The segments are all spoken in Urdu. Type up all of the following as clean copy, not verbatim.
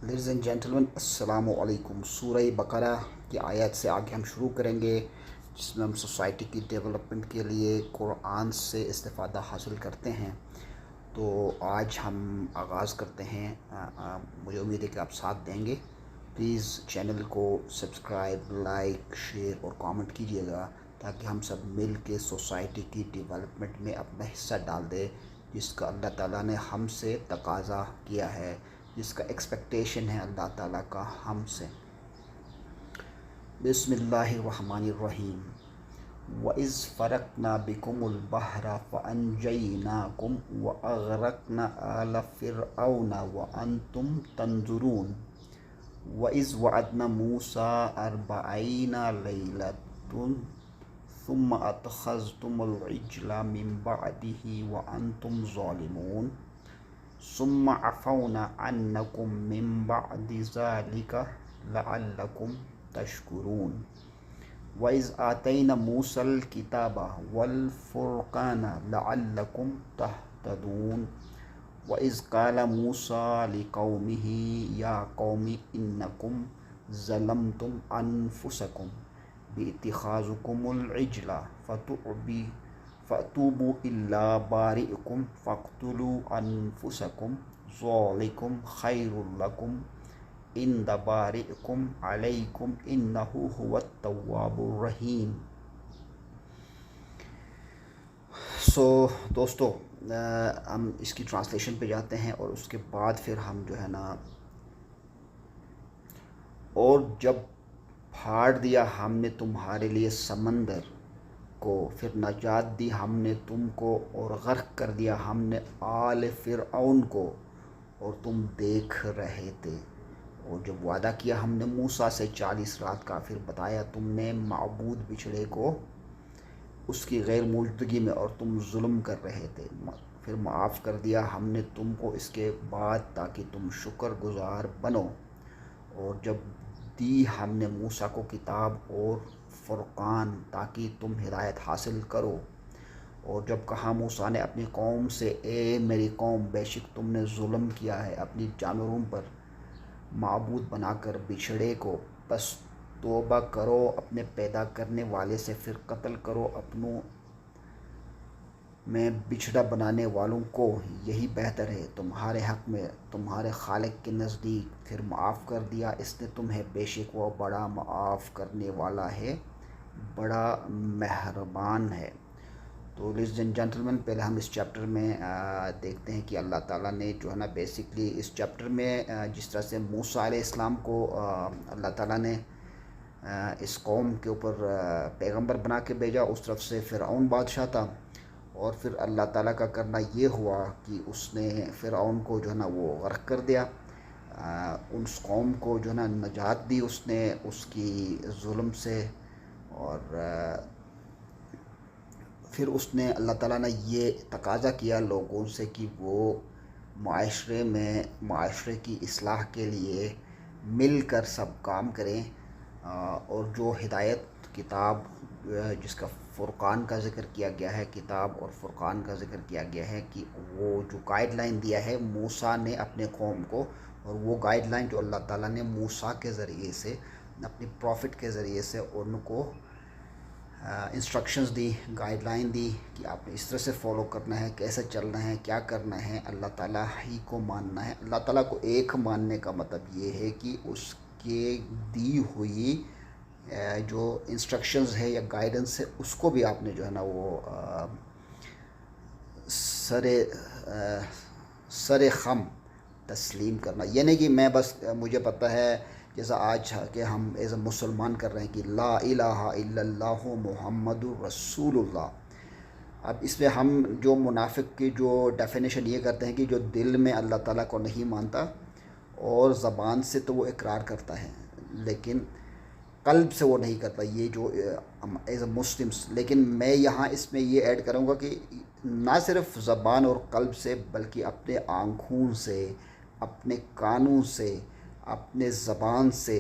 لیڈیز اینڈ جینٹلمین السلام علیکم۔ سورہ بقرہ کی آیت سے آگے ہم شروع کریں گے، جس میں ہم سوسائٹی کی ڈیولپمنٹ کے لیے قرآن سے استفادہ حاصل کرتے ہیں۔ تو آج ہم آغاز کرتے ہیں۔ مجھے امید ہے کہ آپ ساتھ دیں گے۔ پلیز چینل کو سبسکرائب، لائک، شیئر اور کامنٹ کیجیے گا، تاکہ ہم سب مل کے سوسائٹی کی ڈیولپمنٹ میں اپنا حصہ ڈال دیں، جس کا اللہ تعالیٰ نے ہم سے تقاضا کیا ہے، جس کا ایکسپیکٹیشن ہے اللہ تعالیٰ کا ہم سے۔ بسم اللہ الرحمن الرحیم۔ وَإِذْ فَرَقْنَا بِكُمُ الْبَحْرَ فَأَنْجَيْنَاكُمْ وَأَغْرَقْنَا آلَ فِرْعَوْنَ وَأَنْتُمْ تَنْظُرُونَ وَإِذْ وَعَدْنَا مُوسَىٰ 40 لَيْلَةً ثُمَّ أَتَّخَذْتُمُ الْعِجْلَ مِنْ بَعْدِهِ وَأَنْتُمْ ظَالِمُونَ ثُمَّ عَفَوْنَا عَنْكُمْ مِنْ بَعْدِ ذَلِكَ لَعَلَّكُمْ تَشْكُرُونَ وَإِذْ آتَيْنَا مُوسَى الْكِتَابَ وَالْفُرْقَانَ لَعَلَّكُمْ تَهْتَدُونَ وَإِذْ قَالَ مُوسَى لِقَوْمِهِ يَا قَوْمِ إِنَّكُمْ ظَلَمْتُمْ أَنفُسَكُمْ بِاتِّخَاذِكُمُ الْعِجْلَ فَتُوبُوا إِلَىٰ بَارِئِكُمْ فَاقْتُلُوا أَنفُسَكُمْ ذَٰلِكُمْ خَيْرٌ لَكُمْ عِندَ بَارِئِكُمْ عَلَيْكُمْ إِنَّهُ هُوَ التَّوَّابُ الرَّحِيمُ۔ دوستو، ہم اس کی ٹرانسلیشن پہ جاتے ہیں، اور اس کے بعد پھر ہم جو ہے نا، اور جب پھاڑ دیا ہم نے تمہارے لیے سمندر کو، پھر نجات دی ہم نے تم کو، اور غرق کر دیا ہم نے آل فرعون کو، اور تم دیکھ رہے تھے۔ اور جب وعدہ کیا ہم نے موسیٰ سے 40 رات کا، پھر بتایا تم نے معبود بچھڑے کو اس کی غیر موجودگی میں، اور تم ظلم کر رہے تھے۔ پھر معاف کر دیا ہم نے تم کو اس کے بعد، تاکہ تم شکر گزار بنو۔ اور جب دی ہم نے موسیٰ کو کتاب اور فرقان، تاکہ تم ہدایت حاصل کرو۔ اور جب کہا موسیٰ نے اپنی قوم سے، اے میری قوم، بے شک تم نے ظلم کیا ہے اپنی جانوروں پر، معبود بنا کر بچھڑے کو، پس توبہ کرو اپنے پیدا کرنے والے سے، پھر قتل کرو اپنوں میں بچھڑا بنانے والوں کو، یہی بہتر ہے تمہارے حق میں تمہارے خالق کے نزدیک۔ پھر معاف کر دیا اس نے تمہیں، بے شک وہ بڑا معاف کرنے والا ہے، بڑا مہربان ہے۔ تو لیڈیز اینڈ جینٹلمین، پہلے ہم اس چیپٹر میں دیکھتے ہیں کہ اللہ تعالیٰ نے جو ہے نا، بیسکلی اس چیپٹر میں جس طرح سے موسیٰ علیہ السلام کو اللہ تعالیٰ نے اس قوم کے اوپر پیغمبر بنا کے بھیجا، اس طرف سے فرعون بادشاہ تھا، اور پھر اللہ تعالیٰ کا کرنا یہ ہوا کہ اس نے فرعون کو جو ہے نا وہ غرق کر دیا، اس قوم کو جو ہے نا نجات دی اس نے اس کی ظلم سے۔ اور پھر اس نے اللہ تعالیٰ نے یہ تقاضا کیا لوگوں سے کہ وہ معاشرے کی اصلاح کے لیے مل کر سب کام کریں، اور جو ہدایت کتاب جس کا فرقان کا ذکر کیا گیا ہے، کتاب اور فرقان کا ذکر کیا گیا ہے، کہ وہ جو گائیڈ لائن دیا ہے موسیٰ نے اپنے قوم کو، اور وہ گائیڈ لائن جو اللہ تعالیٰ نے موسیٰ کے ذریعے سے، اپنی پروفٹ کے ذریعے سے ان کو انسٹرکشنز دی، گائیڈ لائن دی کہ آپ نے اس طرح سے فالو کرنا ہے، کیسے چلنا ہے، کیا کرنا ہے، اللہ تعالیٰ ہی کو ماننا ہے۔ اللہ تعالیٰ کو ایک ماننے کا مطلب یہ ہے کہ اس کے دی ہوئی جو انسٹرکشنز ہے یا گائیڈنس ہے، اس کو بھی آپ نے جو ہے نا وہ سر خم تسلیم کرنا۔ یہ نہیں کہ میں بس مجھے پتہ ہے، جیسا آج کہ ہم ایز اے مسلمان کر رہے ہیں کہ لا الہ الا اللہ محمد رسول اللہ۔ اب اس میں ہم جو منافق کی جو ڈیفینیشن یہ کرتے ہیں کہ جو دل میں اللہ تعالیٰ کو نہیں مانتا، اور زبان سے تو وہ اقرار کرتا ہے لیکن قلب سے وہ نہیں کرتا، یہ جو ایز اے مسلمس۔ لیکن میں یہاں اس میں یہ ایڈ کروں گا کہ نہ صرف زبان اور قلب سے، بلکہ اپنے آنکھوں سے، اپنے کانوں سے، اپنے زبان سے،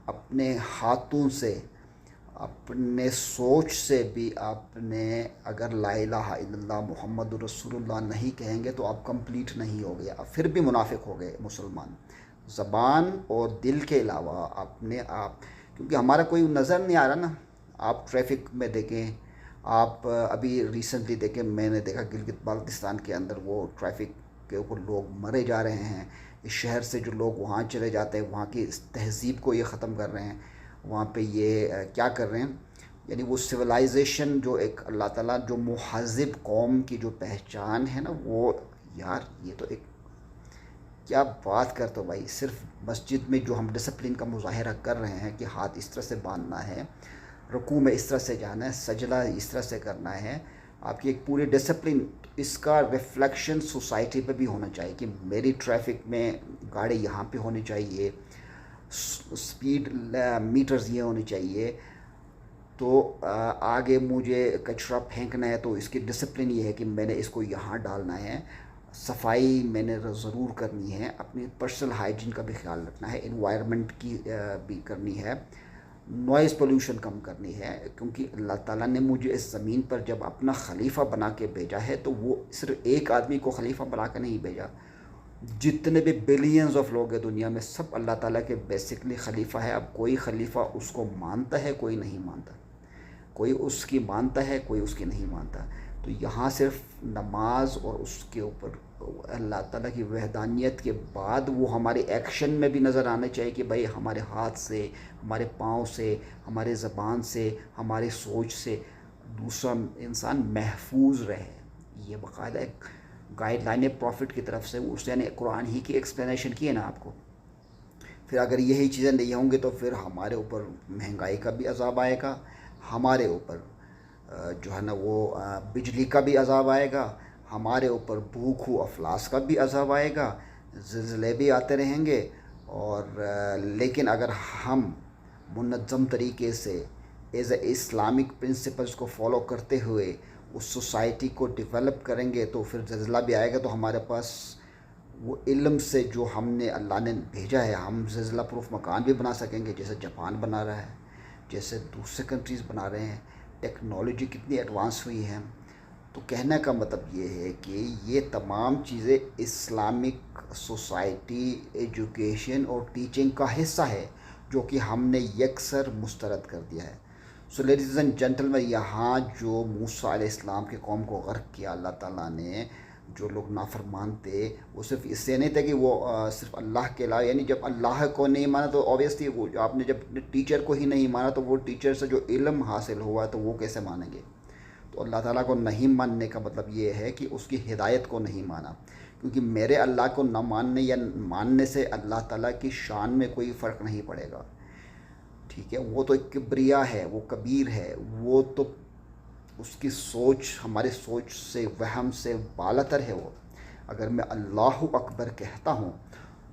اپنے ہاتھوں سے، اپنے سوچ سے بھی آپ نے اگر لا الہ الا اللہ محمد رسول اللہ نہیں کہیں گے تو آپ کمپلیٹ نہیں ہو گئے، آپ پھر بھی منافق ہو گئے مسلمان۔ زبان اور دل کے علاوہ اپنے آپ، کیونکہ ہمارا کوئی نظر نہیں آ رہا نا. آپ ٹریفک میں دیکھیں، آپ ابھی ریسنٹلی دیکھیں، میں نے دیکھا گلگت بلتستان کے اندر وہ ٹریفک کے اوپر لوگ مرے جا رہے ہیں. اس شہر سے جو لوگ وہاں چلے جاتے ہیں، وہاں کی اس تہذیب کو یہ ختم کر رہے ہیں. وہاں پہ یہ کیا کر رہے ہیں، یعنی وہ سویلائزیشن جو ایک اللہ تعالیٰ جو مہذب قوم کی جو پہچان ہے نا، وہ یار یہ تو ایک کیا بات کرتے ہو بھائی. صرف مسجد میں جو ہم ڈسپلن کا مظاہرہ کر رہے ہیں کہ ہاتھ اس طرح سے باندھنا ہے، رکوع میں اس طرح سے جانا ہے، سجدہ اس طرح سے کرنا ہے، آپ کی ایک پوری ڈسپلن، اس کا ریفلیکشن سوسائٹی پہ بھی ہونا چاہیے کہ میری ٹریفک میں گاڑی یہاں پہ ہونی چاہیے، سپیڈ میٹرز یہ ہونے چاہیے. تو آگے مجھے کچرا پھینکنا ہے تو اس کی ڈسپلن یہ ہے کہ میں نے اس کو یہاں ڈالنا ہے. صفائی میں نے ضرور کرنی ہے، اپنی پرسنل ہائیجین کا بھی خیال رکھنا ہے، انوائرمنٹ کی بھی کرنی ہے، نوائز پولوشن کم کرنی ہے. کیونکہ اللہ تعالیٰ نے مجھے اس زمین پر جب اپنا خلیفہ بنا کے بھیجا ہے تو وہ صرف ایک آدمی کو خلیفہ بنا کے نہیں بھیجا. جتنے بھی بلینز آف لوگ ہیں دنیا میں، سب اللہ تعالیٰ کے بیسکلی خلیفہ ہے. اب کوئی خلیفہ اس کو مانتا ہے، کوئی نہیں مانتا، کوئی اس کی مانتا ہے، کوئی اس کی نہیں مانتا. تو یہاں صرف نماز اور اس کے اوپر اللہ تعالیٰ کی وحدانیت کے بعد وہ ہمارے ایکشن میں بھی نظر آنا چاہیے کہ بھائی ہمارے ہاتھ سے، ہمارے پاؤں سے، ہمارے زبان سے، ہماری سوچ سے دوسرا انسان محفوظ رہے. یہ باقاعدہ ایک گائیڈ لائن پروفٹ کی طرف سے، اس نے قرآن ہی کی ایکسپلینیشن کی ہے نا آپ کو. پھر اگر یہی چیزیں نہیں ہوں گی تو پھر ہمارے اوپر مہنگائی کا بھی عذاب آئے گا، ہمارے اوپر جو ہے نا وہ بجلی کا بھی عذاب آئے گا، ہمارے اوپر بھوک و افلاس کا بھی عذاب آئے گا، زلزلے بھی آتے رہیں گے. اور لیکن اگر ہم منظم طریقے سے ایز اے اسلامک پرنسپلز کو فالو کرتے ہوئے اس سوسائٹی کو ڈیولپ کریں گے تو پھر زلزلہ بھی آئے گا تو ہمارے پاس وہ علم سے جو ہم نے اللہ نے بھیجا ہے، ہم زلزلہ پروف مکان بھی بنا سکیں گے، جیسے جاپان بنا رہا ہے، جیسے دوسرے کنٹریز بنا رہے ہیں. ٹیکنالوجی کتنی ایڈوانس ہوئی ہے. تو کہنے کا مطلب یہ ہے کہ یہ تمام چیزیں اسلامک سوسائٹی ایجوکیشن اور ٹیچنگ کا حصہ ہے جو کہ ہم نے یکسر مسترد کر دیا ہے. سو لیڈیز اینڈ جینٹلمین، یہاں جو موسیٰ علیہ السلام کے قوم کو غرق کیا اللہ تعالیٰ نے، جو لوگ نافرمان تھے، وہ صرف اس سے نہیں تھے کہ وہ صرف اللہ کے علاوہ، یعنی جب اللہ کو نہیں مانا تو اوبیسلی وہ آپ نے جب ٹیچر کو ہی نہیں مانا تو وہ ٹیچر سے جو علم حاصل ہوا تو وہ کیسے مانیں گے. تو اللہ تعالیٰ کو نہیں ماننے کا مطلب یہ ہے کہ اس کی ہدایت کو نہیں مانا. کیونکہ میرے اللہ کو نہ ماننے یا ماننے سے اللہ تعالیٰ کی شان میں کوئی فرق نہیں پڑے گا. ٹھیک ہے، وہ تو ایک کبریا ہے، وہ کبیر ہے، وہ تو اس کی سوچ ہمارے سوچ سے، وہم سے بالاتر ہے. وہ اگر میں اللہ اکبر کہتا ہوں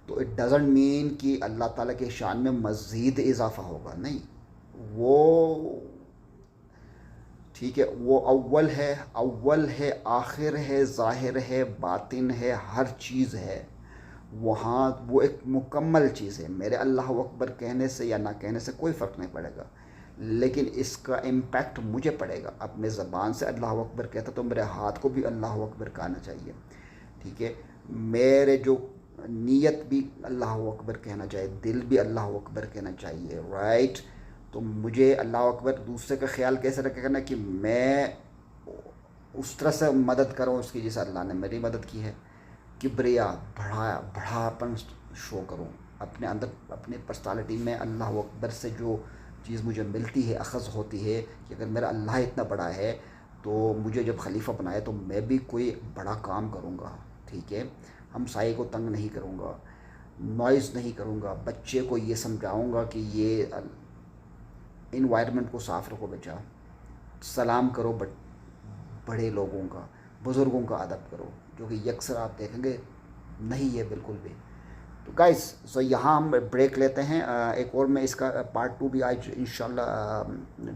تو اٹ ڈزنٹ مین کہ اللہ تعالیٰ کے شان میں مزید اضافہ ہوگا، نہیں. وہ ٹھیک ہے، وہ اول ہے، آخر ہے، ظاہر ہے، باطن ہے، ہر چیز ہے. وہاں وہ ایک مکمل چیز ہے. میرے اللہ اکبر کہنے سے یا نہ کہنے سے کوئی فرق نہیں پڑے گا، لیکن اس کا امپیکٹ مجھے پڑے گا. اپنے زبان سے اللہ اکبر کہتا تو میرے ہاتھ کو بھی اللہ اکبر کہنا چاہیے. ٹھیک ہے، میرے جو نیت بھی اللہ اکبر کہنا چاہیے، دل بھی اللہ اکبر کہنا چاہیے، رائٹ. تو مجھے اللہ اکبر دوسرے کا خیال کیسے رکھے کرنا کہ میں اس طرح سے مدد کروں اس کی جیسے اللہ نے میری مدد کی ہے. کبریا، بڑھاپن شو کروں اپنے اندر، اپنی پرسنالٹی میں. اللہ اکبر سے جو چیز مجھے ملتی ہے، اخذ ہوتی ہے کہ اگر میرا اللہ اتنا بڑا ہے تو مجھے جب خلیفہ بنائے تو میں بھی کوئی بڑا کام کروں گا. ٹھیک ہے، ہمسائے کو تنگ نہیں کروں گا، نوائز نہیں کروں گا، بچے کو یہ سمجھاؤں گا کہ یہ انوائرمنٹ کو صاف رکھو، بچہ سلام کرو، بڑے لوگوں کا، بزرگوں کا ادب کرو، جو کہ یکسر آپ دیکھیں گے نہیں ہے بالکل بھی. تو گائز، سو یہاں ہم بریک لیتے ہیں. ایک اور میں اس کا پارٹ 2 بھی آج انشاءاللہ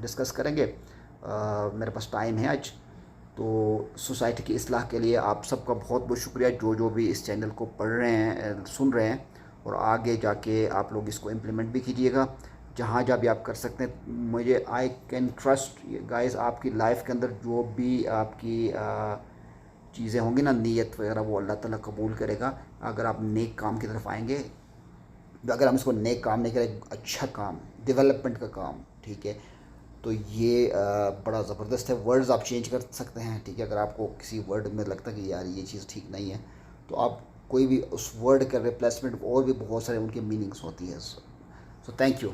ڈسکس کریں گے. میرے پاس ٹائم ہے آج. تو سوسائٹی کی اصلاح کے لیے آپ سب کا بہت بہت شکریہ، جو بھی اس چینل کو پڑھ رہے ہیں، سن رہے ہیں، اور آگے جا کے آپ لوگ اس کو امپلیمنٹ بھی کیجیے گا جہاں جہاں بھی آپ کر سکتے ہیں. مجھے آئی کین ٹرسٹ گائز، آپ کی لائف کے اندر جو بھی آپ کی چیزیں ہوں گی نا، نیت وغیرہ، وہ اللہ تعالیٰ قبول کرے گا اگر آپ نیک کام کی طرف آئیں گے. اگر ہم اس کو نیک کام نہیں کریں، اچھا کام، ڈیولپمنٹ کا کام، ٹھیک ہے، تو یہ بڑا زبردست ہے. ورڈز آپ چینج کر سکتے ہیں، ٹھیک ہے. اگر آپ کو کسی ورڈ میں لگتا ہے کہ یار یہ چیز ٹھیک نہیں ہے، تو آپ کوئی بھی اس ورڈ کا ریپلیسمنٹ، اور بھی بہت سارے ان کے میننگس ہوتی ہے. So thank you.